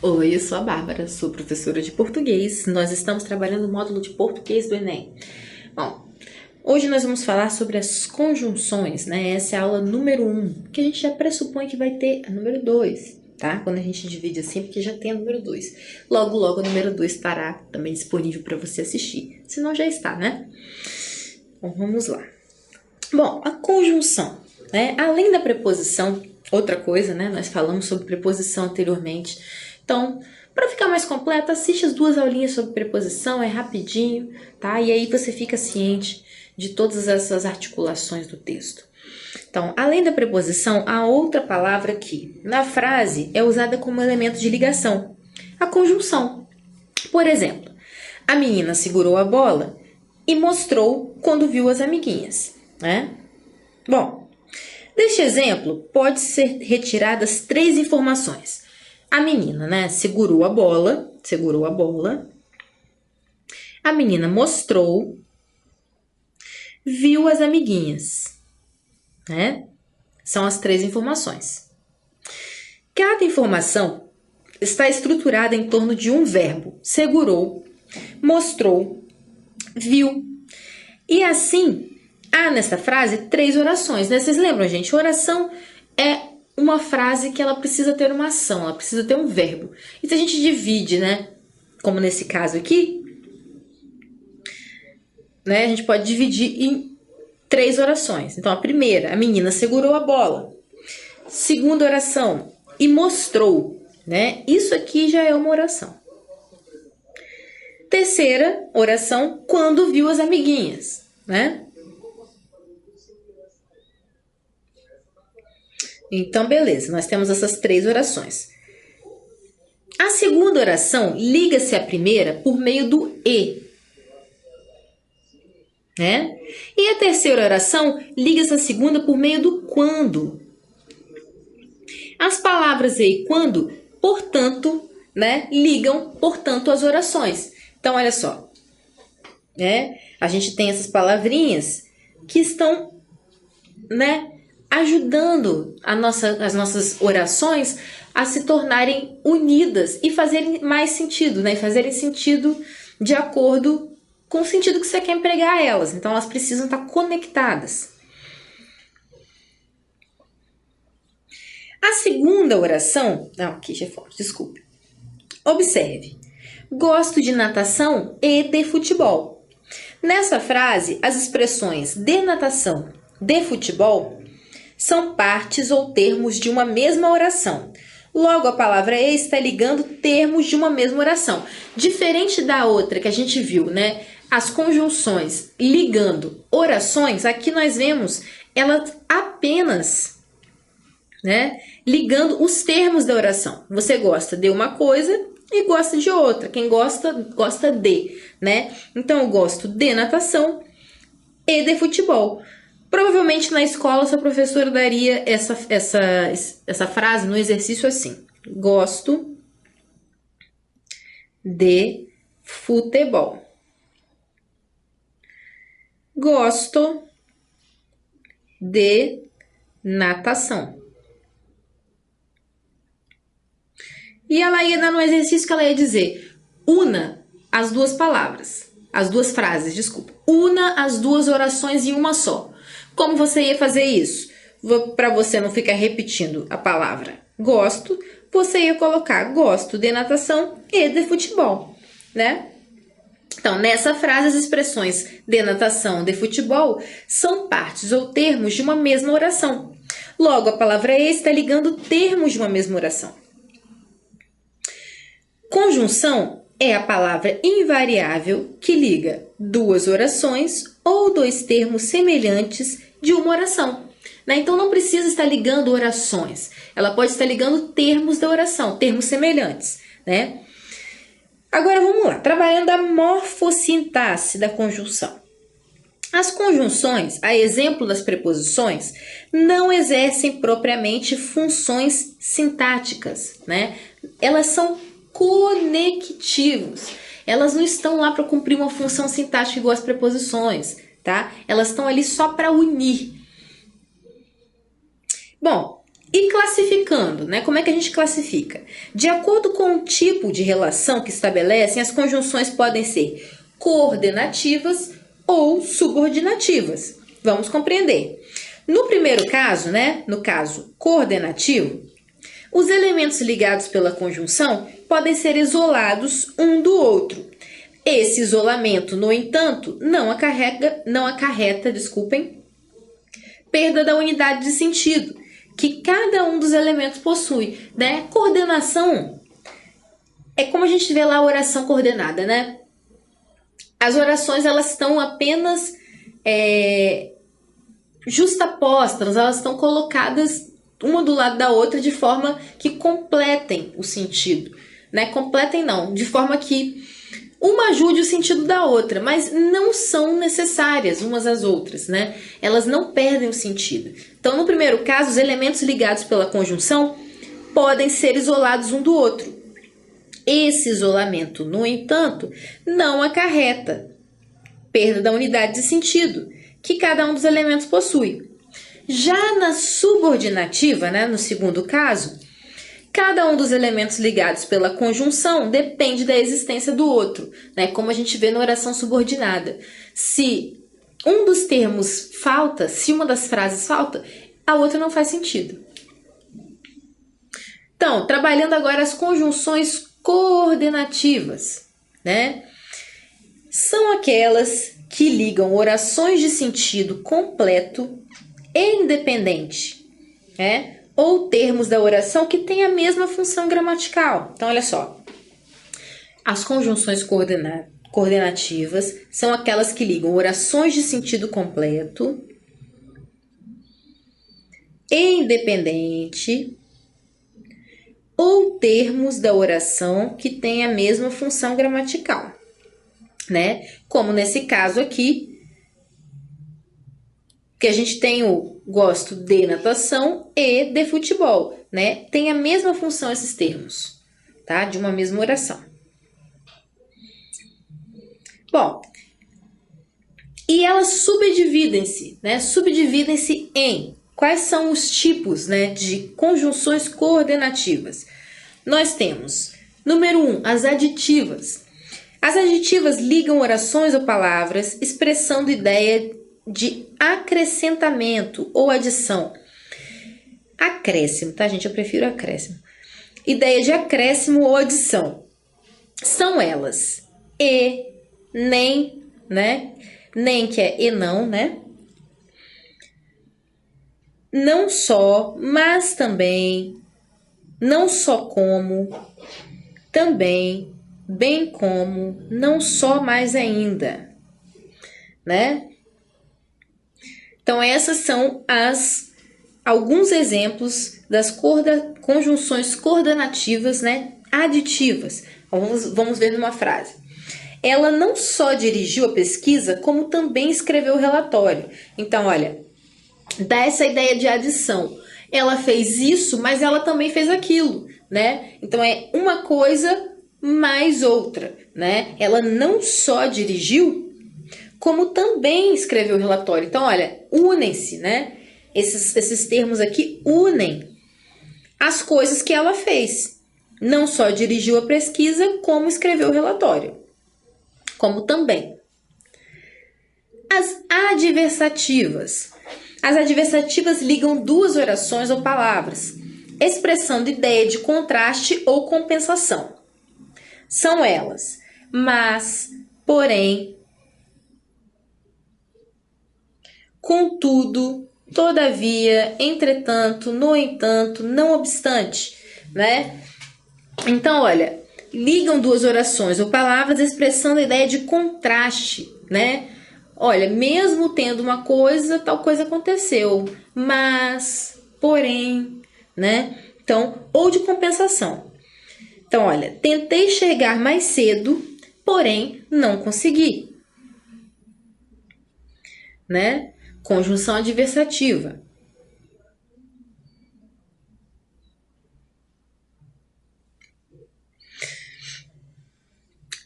Oi, eu sou a Bárbara, sou professora de português. Nós estamos trabalhando o módulo de português do Enem. Bom, hoje nós vamos falar sobre as conjunções, né? Essa é a aula número 1, que a gente já pressupõe que vai ter a número 2, tá? Quando a gente divide assim, porque já tem a número 2. Logo, logo a número 2 estará também disponível para você assistir. Se não, já está, né? Bom, vamos lá. Bom, a conjunção, né? Além da preposição, outra coisa, né? Nós falamos sobre preposição anteriormente. Então, para ficar mais completa, assiste as 2 aulinhas sobre preposição, é rapidinho, tá? E aí você fica ciente de todas essas articulações do texto. Então, além da preposição, há outra palavra que, na frase, é usada como elemento de ligação, a conjunção. Por exemplo, a menina segurou a bola e mostrou quando viu as amiguinhas, né? Bom, deste exemplo, pode ser retiradas 3 informações. A menina, né, segurou a bola. A menina mostrou, viu as amiguinhas, né? São as 3 informações. Cada informação está estruturada em torno de um verbo. Segurou, mostrou, viu. E assim, há nessa frase 3 orações, né? Vocês lembram, gente? Oração é uma frase que ela precisa ter uma ação, ela precisa ter um verbo. E se a gente divide, né, como nesse caso aqui, né, a gente pode dividir em 3 orações. Então, a primeira, a menina segurou a bola. Segunda oração, e mostrou, né? Isso aqui já é uma oração. Terceira oração, quando viu as amiguinhas, né? Então, beleza, nós temos essas 3 orações. A segunda oração liga-se à primeira por meio do e, né? E a terceira oração liga-se à segunda por meio do quando. As palavras e quando, portanto, né, ligam, portanto, as orações. Então, olha só, né? A gente tem essas palavrinhas que estão, né, ajudando as nossas orações a se tornarem unidas e fazerem mais sentido, né? E fazerem sentido de acordo com o sentido que você quer empregar elas. Então, elas precisam estar conectadas. A segunda oração... Não, aqui já foi, desculpe. Observe. Gosto de natação e de futebol. Nessa frase, as expressões de natação, de futebol, são partes ou termos de uma mesma oração. Logo, a palavra e está ligando termos de uma mesma oração. Diferente da outra que a gente viu, né? As conjunções ligando orações, aqui nós vemos elas apenas, né, ligando os termos da oração. Você gosta de uma coisa e gosta de outra. Quem gosta, gosta de, né? Então, eu gosto de natação e de futebol. Provavelmente na escola sua professora daria essa frase no exercício assim: gosto de futebol. Gosto de natação. E ela ia dar no exercício que ela ia dizer: una as 2 palavras, as 2 frases, desculpa. Una as 2 orações em uma só. Como você ia fazer isso? Para você não ficar repetindo a palavra gosto, você ia colocar gosto de natação e de futebol, né? Então, nessa frase, as expressões de natação, de futebol, são partes ou termos de uma mesma oração. Logo, a palavra e está ligando termos de uma mesma oração. Conjunção é a palavra invariável que liga 2 orações ou 2 termos semelhantes de uma oração, né? Então, não precisa estar ligando orações. Ela pode estar ligando termos da oração, termos semelhantes, né? Agora, vamos lá. Trabalhando a morfossintaxe da conjunção. As conjunções, a exemplo das preposições, não exercem propriamente funções sintáticas, né? Elas são conectivos. Elas não estão lá para cumprir uma função sintática igual as preposições, tá? Elas estão ali só para unir. Bom, E classificando, né? Como é que a gente classifica? De acordo com o tipo de relação que estabelecem, as conjunções podem ser coordenativas ou subordinativas. Vamos compreender. No primeiro caso, né? No caso coordenativo, os elementos ligados pela conjunção podem ser isolados um do outro. Esse isolamento, no entanto, não acarreta, perda da unidade de sentido que cada um dos elementos possui, né? Coordenação é como a gente vê lá a oração coordenada, né? As orações, elas estão apenas justapostas, elas estão colocadas uma do lado da outra de forma que completem o sentido, né? Completem não, de forma que uma ajude o sentido da outra, mas não são necessárias umas às outras, né? Elas não perdem o sentido. Então, no primeiro caso, os elementos ligados pela conjunção podem ser isolados um do outro. Esse isolamento, no entanto, não acarreta perda da unidade de sentido que cada um dos elementos possui. Já na subordinativa, né, no segundo caso, cada um dos elementos ligados pela conjunção depende da existência do outro, né? Como a gente vê na oração subordinada. Se um dos termos falta, se uma das frases falta, a outra não faz sentido. Então, trabalhando agora as conjunções coordenativas, né? São aquelas que ligam orações de sentido completo e independente, né? Ou termos da oração que têm a mesma função gramatical. Então, olha só. As conjunções coordenativas são aquelas que ligam orações de sentido completo e independente ou termos da oração que têm a mesma função gramatical, né? Como nesse caso aqui, que a gente tem o gosto de natação e de futebol, né? Tem a mesma função esses termos, tá? De uma mesma oração. Bom, e elas subdividem-se, né? Subdividem-se em quais são os tipos, né, de conjunções coordenativas. Nós temos, número 1, as aditivas. As aditivas ligam orações ou palavras expressando ideia de acrescentamento ou adição. Acréscimo, tá, gente? Eu prefiro acréscimo. Ideia de acréscimo ou adição. São elas e, nem, né? Nem, que é e não, né? Não só, mas também, não só como, também, bem como, não só, mais ainda, né? Então, essas são alguns exemplos das conjunções coordenativas, né, aditivas. Vamos ver numa frase. Ela não só dirigiu a pesquisa, como também escreveu o relatório. Então, olha, dá essa ideia de adição. Ela fez isso, mas ela também fez aquilo, né? Então, é uma coisa mais outra, né? Ela não só dirigiu, como também escreveu o relatório. Então, olha, unem-se, né? Esses termos aqui unem as coisas que ela fez. Não só dirigiu a pesquisa, como escreveu o relatório. Como também. As adversativas. As adversativas ligam duas orações ou palavras, expressando ideia de contraste ou compensação. São elas, mas, porém, contudo, todavia, entretanto, no entanto, não obstante, né? Então, olha, ligam duas orações ou palavras expressando a ideia de contraste, né? Olha, mesmo tendo uma coisa, tal coisa aconteceu, mas, porém, né? Então, ou de compensação. Então, olha, tentei chegar mais cedo, porém, não consegui, né? Conjunção adversativa.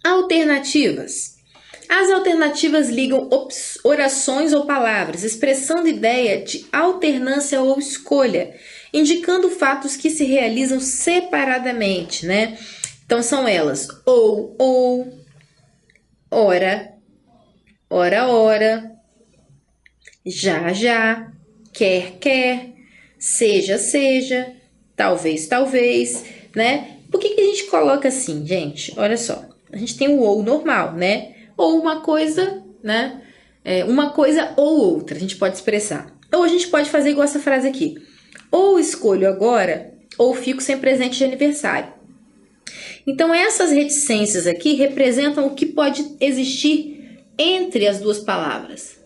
Alternativas. As alternativas ligam orações ou palavras, expressando ideia de alternância ou escolha, indicando fatos que se realizam separadamente, né? Então são elas ou, ora, ora, já, quer, seja, talvez, né? Por que a gente coloca assim, gente? Olha só, a gente tem o ou normal, né? Ou uma coisa, né? Uma coisa ou outra, a gente pode expressar. Ou a gente pode fazer igual essa frase aqui. Ou escolho agora, ou fico sem presente de aniversário. Então, essas reticências aqui representam o que pode existir entre as duas palavras.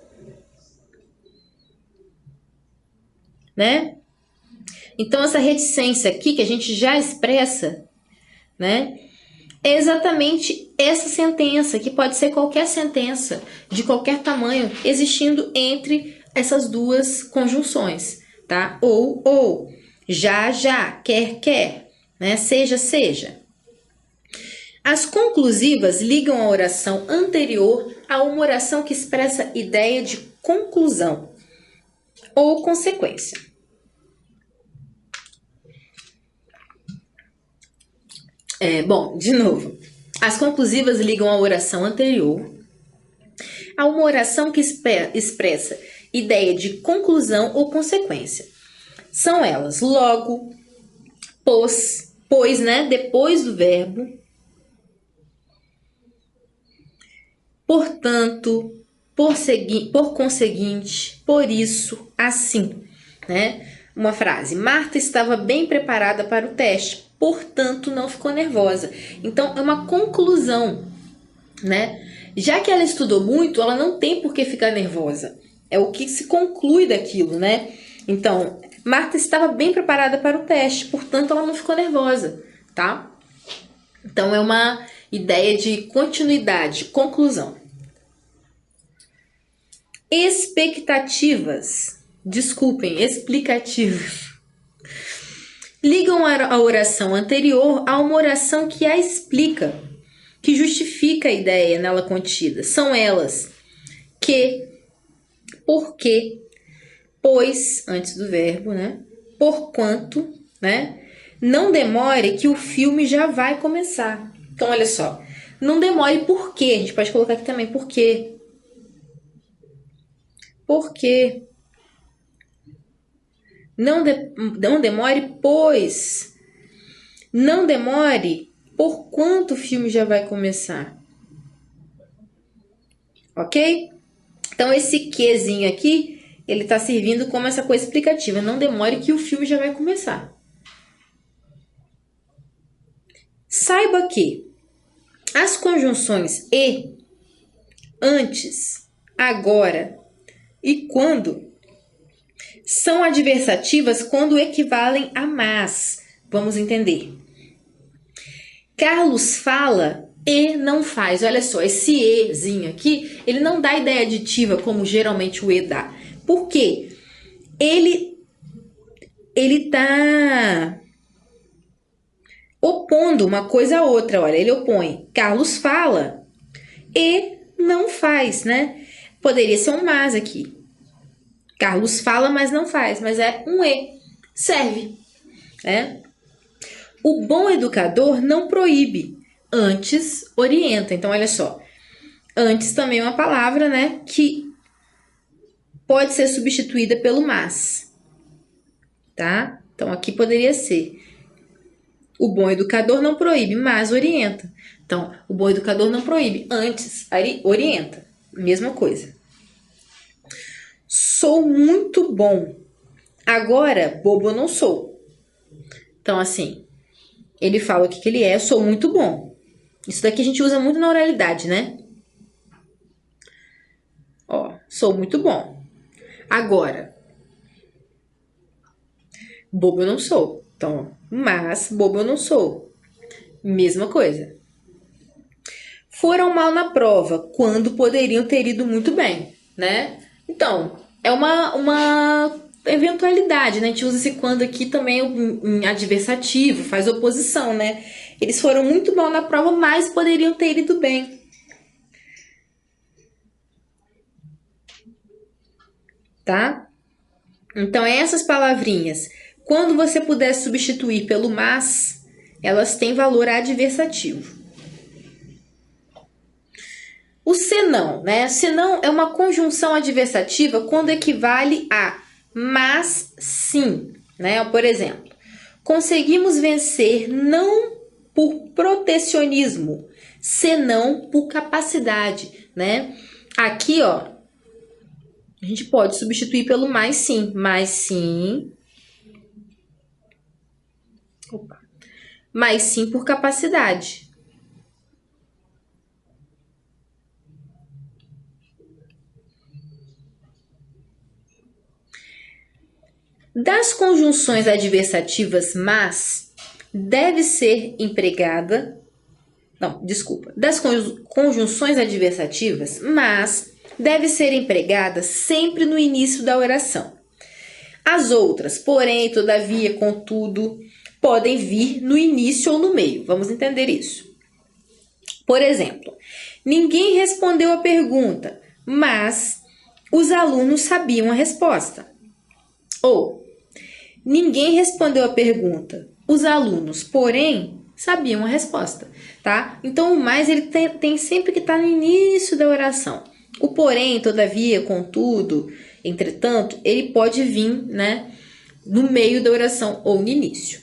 Né? Então, essa reticência aqui que a gente já expressa, né? É exatamente essa sentença, que pode ser qualquer sentença, de qualquer tamanho, existindo entre essas duas conjunções, tá? Ou, já, quer, né? Seja. As conclusivas ligam a oração anterior a uma oração que expressa ideia de conclusão ou consequência. Bom, de novo. As conclusivas ligam a oração anterior a uma oração que expressa ideia de conclusão ou consequência. São elas logo, pois, né? Depois do verbo. Portanto, por conseguinte, por isso, assim, né? Uma frase. Marta estava bem preparada para o teste, portanto, não ficou nervosa. Então, é uma conclusão, né? Já que ela estudou muito, ela não tem por que ficar nervosa. É o que se conclui daquilo, né? Então, Marta estava bem preparada para o teste, portanto, ela não ficou nervosa, tá? Então, é uma ideia de continuidade, conclusão. Explicativas. Ligam a oração anterior a uma oração que a explica, que justifica a ideia nela contida. São elas que, porque, pois, antes do verbo, né? Porquanto, né? Não demore que o filme já vai começar. Então, olha só. Não demore por quê? A gente pode colocar aqui também por quê. Porque não demore, pois. Não demore, por quanto o filme já vai começar. Ok? Então, esse quezinho aqui, ele tá servindo como essa coisa explicativa. Não demore que o filme já vai começar. Saiba que as conjunções e, antes, agora e quando são adversativas quando equivalem a mas. Vamos entender. Carlos fala e não faz. Olha só, esse ezinho aqui, ele não dá ideia aditiva como geralmente o e dá. Por quê? Ele tá opondo uma coisa a outra. Olha, ele opõe. Carlos fala e não faz, né? Poderia ser um mas aqui. Carlos fala, mas não faz. Mas é um e. Serve. Né? O bom educador não proíbe. Antes, orienta. Então, olha só. Antes também é uma palavra, né? Que pode ser substituída pelo mas. Tá? Então, aqui poderia ser. O bom educador não proíbe, mas orienta. Então, o bom educador não proíbe. Antes, orienta. Mesma coisa. Sou muito bom. Agora, bobo eu não sou. Então, assim, ele fala o que ele é, sou muito bom. Isso daqui a gente usa muito na oralidade, né? Ó, sou muito bom. Agora, bobo eu não sou. Então, mas bobo eu não sou. Mesma coisa. Foram mal na prova, quando poderiam ter ido muito bem, né? Então, é uma eventualidade, né? A gente usa esse quando aqui também em adversativo, faz oposição, né? Eles foram muito mal na prova, mas poderiam ter ido bem. tá? Então, essas palavrinhas, quando você puder substituir pelo mas, elas têm valor adversativo. O senão, né? Senão é uma conjunção adversativa quando equivale a mas sim, né? Por exemplo, conseguimos vencer não por protecionismo, senão por capacidade, né? Aqui, ó, a gente pode substituir pelo mais sim. Mais sim. Opa. Mais sim por capacidade. Das conjunções adversativas mas deve ser empregada. Não, desculpa. Das conjunções adversativas mas deve ser empregada sempre no início da oração. As outras, porém, todavia, contudo, podem vir no início ou no meio. Vamos entender isso. Por exemplo, ninguém respondeu a pergunta, mas os alunos sabiam a resposta. Ou, ninguém respondeu a pergunta, os alunos, porém, sabiam a resposta, tá? Então, o mais ele tem sempre que estar no início da oração. O porém, todavia, contudo, entretanto, ele pode vir, né, no meio da oração ou no início.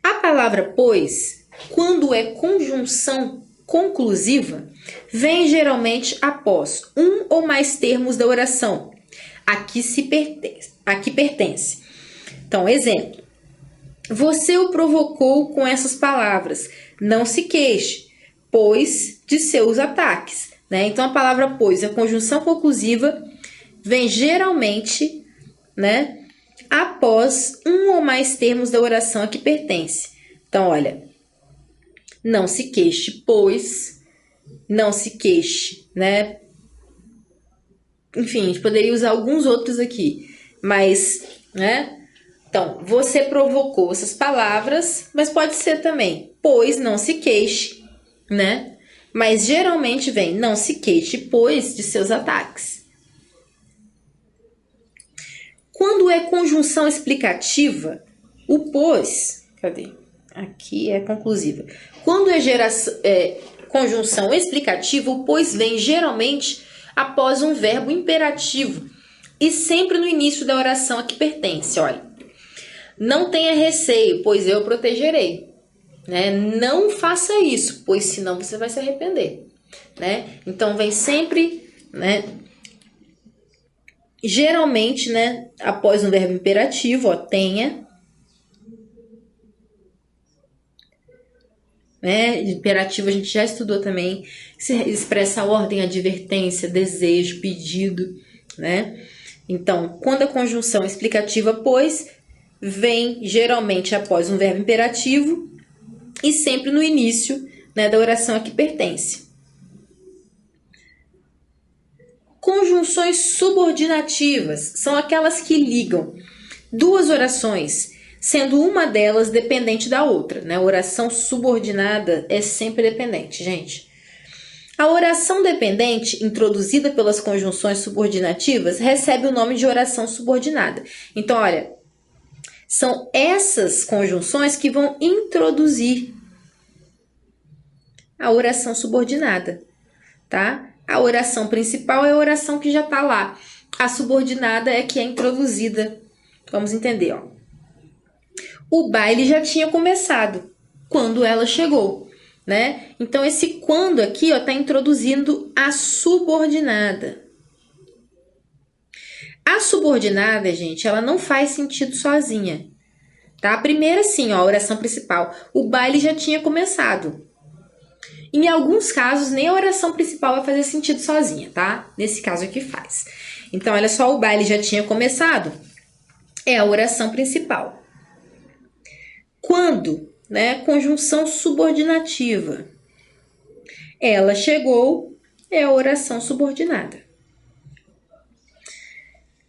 A palavra pois, quando é conjunção conclusiva, vem geralmente após um ou mais termos da oração a que pertence. Então, exemplo. Você o provocou com essas palavras. Não se queixe, pois de seus ataques. Né? Então, a palavra pois, a conjunção conclusiva, vem geralmente, né, após um ou mais termos da oração a que pertence. Então, olha, não se queixe, pois, não se queixe, né? Enfim, a gente poderia usar alguns outros aqui, mas, né? Então, você provocou essas palavras, mas pode ser também, pois não se queixe, né? Mas geralmente vem, não se queixe, pois, de seus ataques. Quando é conjunção explicativa, o pois, cadê? Aqui é conclusiva. Quando é conjunção explicativa, o pois vem geralmente após um verbo imperativo e sempre no início da oração a que pertence. Olha, não tenha receio, pois eu o protegerei. Né? Não faça isso, pois senão você vai se arrepender. Né? Então vem sempre, né? Geralmente, né, após um verbo imperativo, ó, tenha. Né? Imperativo a gente já estudou também, se expressa ordem, advertência, desejo, pedido, né? Então, quando a conjunção explicativa, pois, vem geralmente após um verbo imperativo e sempre no início, né, da oração a que pertence. Conjunções subordinativas são aquelas que ligam duas orações, sendo uma delas dependente da outra, né? A oração subordinada é sempre dependente, gente. A oração dependente, introduzida pelas conjunções subordinativas, recebe o nome de oração subordinada. Então, olha, são essas conjunções que vão introduzir a oração subordinada, tá? A oração principal é a oração que já está lá. A subordinada é que é introduzida. Vamos entender, ó. O baile já tinha começado quando ela chegou, né? Então, esse quando aqui, ó, está introduzindo a subordinada. A subordinada, gente, ela não faz sentido sozinha, tá? A primeira, sim, ó, a oração principal. O baile já tinha começado. Em alguns casos, nem a oração principal vai fazer sentido sozinha, tá? Nesse caso aqui faz. Então, olha só, o baile já tinha começado. É a oração principal. Quando, né? Conjunção subordinativa. Ela chegou, é a oração subordinada.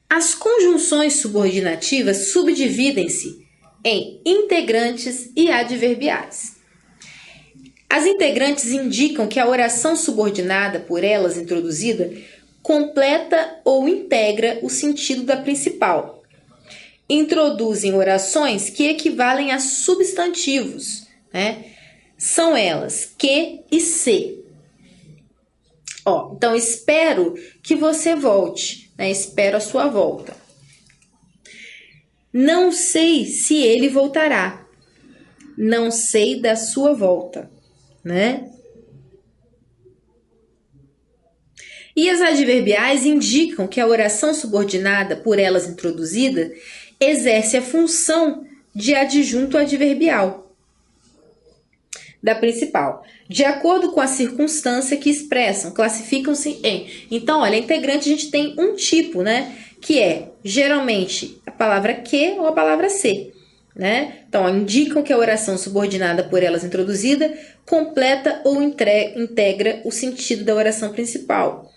As conjunções subordinativas subdividem-se em integrantes e adverbiais. As integrantes indicam que a oração subordinada por elas introduzida completa ou integra o sentido da principal. Introduzem orações que equivalem a substantivos, né? São elas que e se. Então, espero que você volte, né? Espero a sua volta. Não sei se ele voltará. Não sei da sua volta, né? E as adverbiais indicam que a oração subordinada, por elas introduzida, exerce a função de adjunto adverbial da principal, de acordo com a circunstância que expressam, classificam-se em. Então, olha, integrante a gente tem um tipo, né? Que é, geralmente, a palavra que ou a palavra se, né? Então, indicam que a oração subordinada por elas introduzida completa ou integra o sentido da oração principal.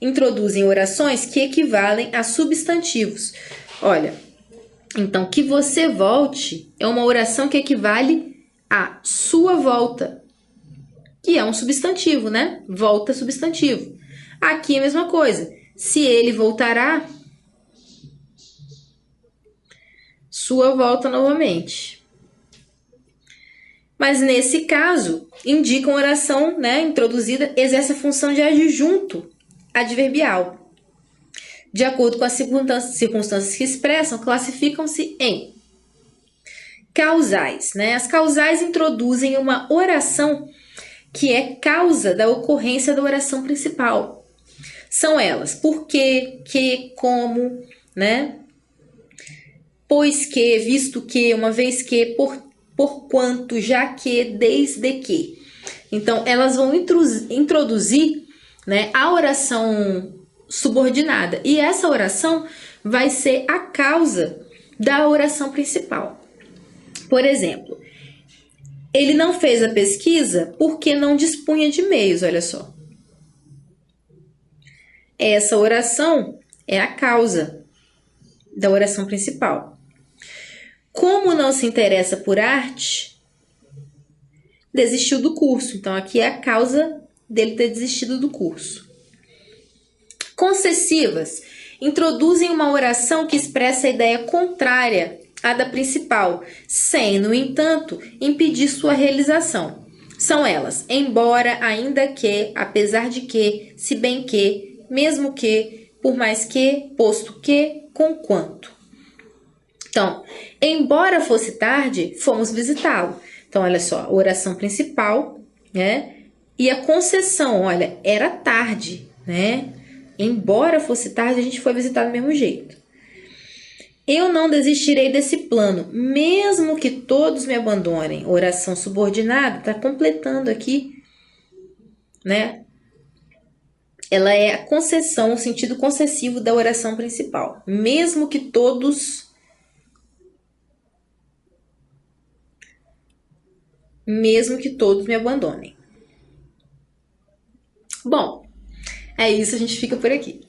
Introduzem orações que equivalem a substantivos. Olha, então, que você volte é uma oração que equivale a sua volta, que é um substantivo, né? Volta substantivo. Aqui é a mesma coisa. Se ele voltará, sua volta novamente. Mas nesse caso, indicam oração, né, introduzida, exerce a função de adjunto adverbial. De acordo com as circunstâncias que expressam, classificam-se em causais, né? As causais introduzem uma oração que é causa da ocorrência da oração principal. São elas porque, que, como, né? Pois que, visto que, uma vez que, por quanto, já que, desde que. Então, elas vão introduzir, né, a oração subordinada. E essa oração vai ser a causa da oração principal. Por exemplo, ele não fez a pesquisa porque não dispunha de meios, olha só. Essa oração é a causa da oração principal. Como não se interessa por arte, desistiu do curso. Então, aqui é a causa dele ter desistido do curso. Concessivas introduzem uma oração que expressa a ideia contrária à da principal, sem, no entanto, impedir sua realização. São elas: embora, ainda que, apesar de que, se bem que, mesmo que, por mais que, posto que, conquanto. Então, embora fosse tarde, fomos visitá-lo. Então, olha só, a oração principal, né? E a concessão, olha, era tarde, né? Embora fosse tarde, a gente foi visitar do mesmo jeito. Eu não desistirei desse plano, mesmo que todos me abandonem. Oração subordinada, está completando aqui, né? Ela é a concessão, o sentido concessivo da oração principal. Mesmo que todos me abandonem. Bom, é isso, a gente fica por aqui.